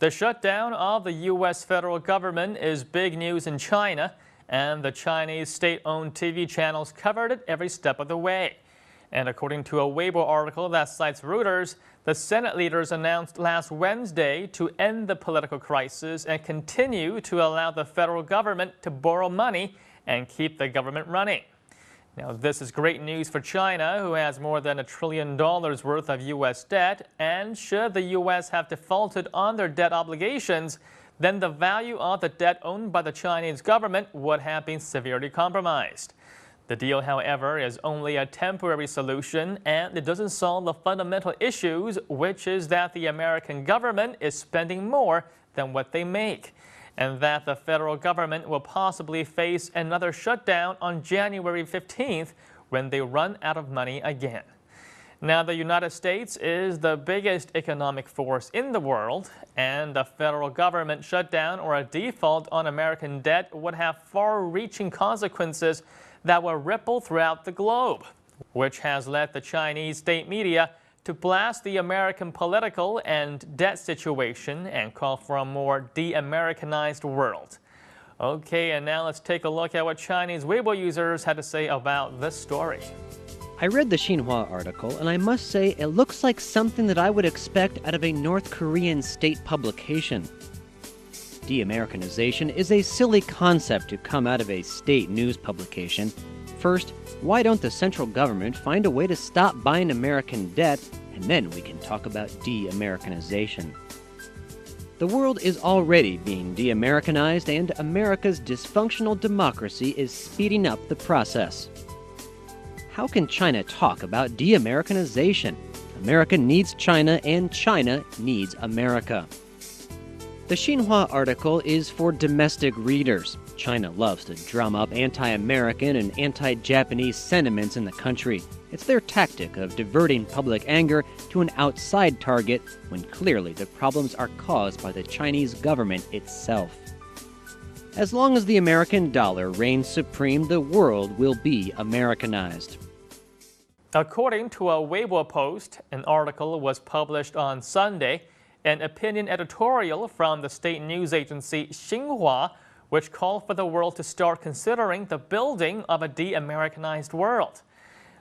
The shutdown of the U.S. federal government is big news in China, and the Chinese state-owned TV channels covered it every step of the way. And according to a Weibo article that cites Reuters, the Senate leaders announced last Wednesday to end the political crisis and continue to allow the federal government to borrow money and keep the government running. Now, this is great news for China, who has more than $1 trillion worth of U.S. debt, and should the U.S. have defaulted on their debt obligations, then the value of the debt owned by the Chinese government would have been severely compromised. The deal, however, is only a temporary solution, and it doesn't solve the fundamental issues, which is that the American government is spending more than what they make, and that the federal government will possibly face another shutdown on January 15th when they run out of money again. Now, the United States is the biggest economic force in the world, and a federal government shutdown or a default on American debt would have far-reaching consequences that will ripple throughout the globe, which has led the Chinese state media to blast the American political and debt situation and call for a more de-Americanized world. Okay, and now let's take a look at what Chinese Weibo users had to say about this story. I read the Xinhua article, and I must say it looks like something that I would expect out of a North Korean state publication. De-Americanization is a silly concept to come out of a state news publication. First, why don't the central government find a way to stop buying American debt, and then we can talk about de-Americanization. The world is already being de-Americanized, and America's dysfunctional democracy is speeding up the process. How can China talk about de-Americanization? America needs China, and China needs America. The Xinhua article is for domestic readers. China loves to drum up anti-American and anti-Japanese sentiments in the country. It's their tactic of diverting public anger to an outside target when clearly the problems are caused by the Chinese government itself. As long as the American dollar reigns supreme, the world will be Americanized. According to a Weibo post, an article was published on Sunday, an opinion editorial from the state news agency Xinhua, which called for the world to start considering the building of a de-Americanized world.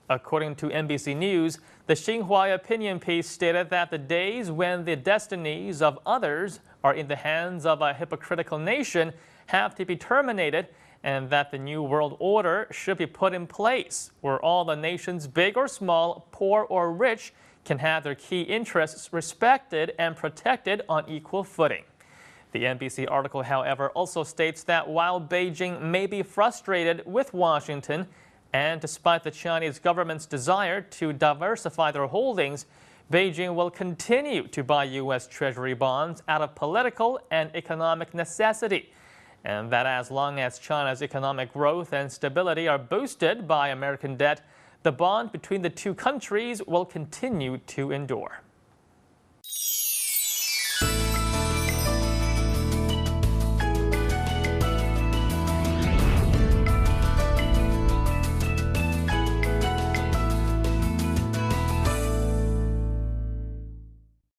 According to NBC News, the Xinhua opinion piece stated that the days when the destinies of others are in the hands of a hypocritical nation have to be terminated, and that the new world order should be put in place, where all the nations, big or small, poor or rich, can have their key interests respected and protected on equal footing. The NBC article, however, also states that while Beijing may be frustrated with Washington, and despite the Chinese government's desire to diversify their holdings, Beijing will continue to buy U.S. Treasury bonds out of political and economic necessity, and that as long as China's economic growth and stability are boosted by American debt, the bond between the two countries will continue to endure.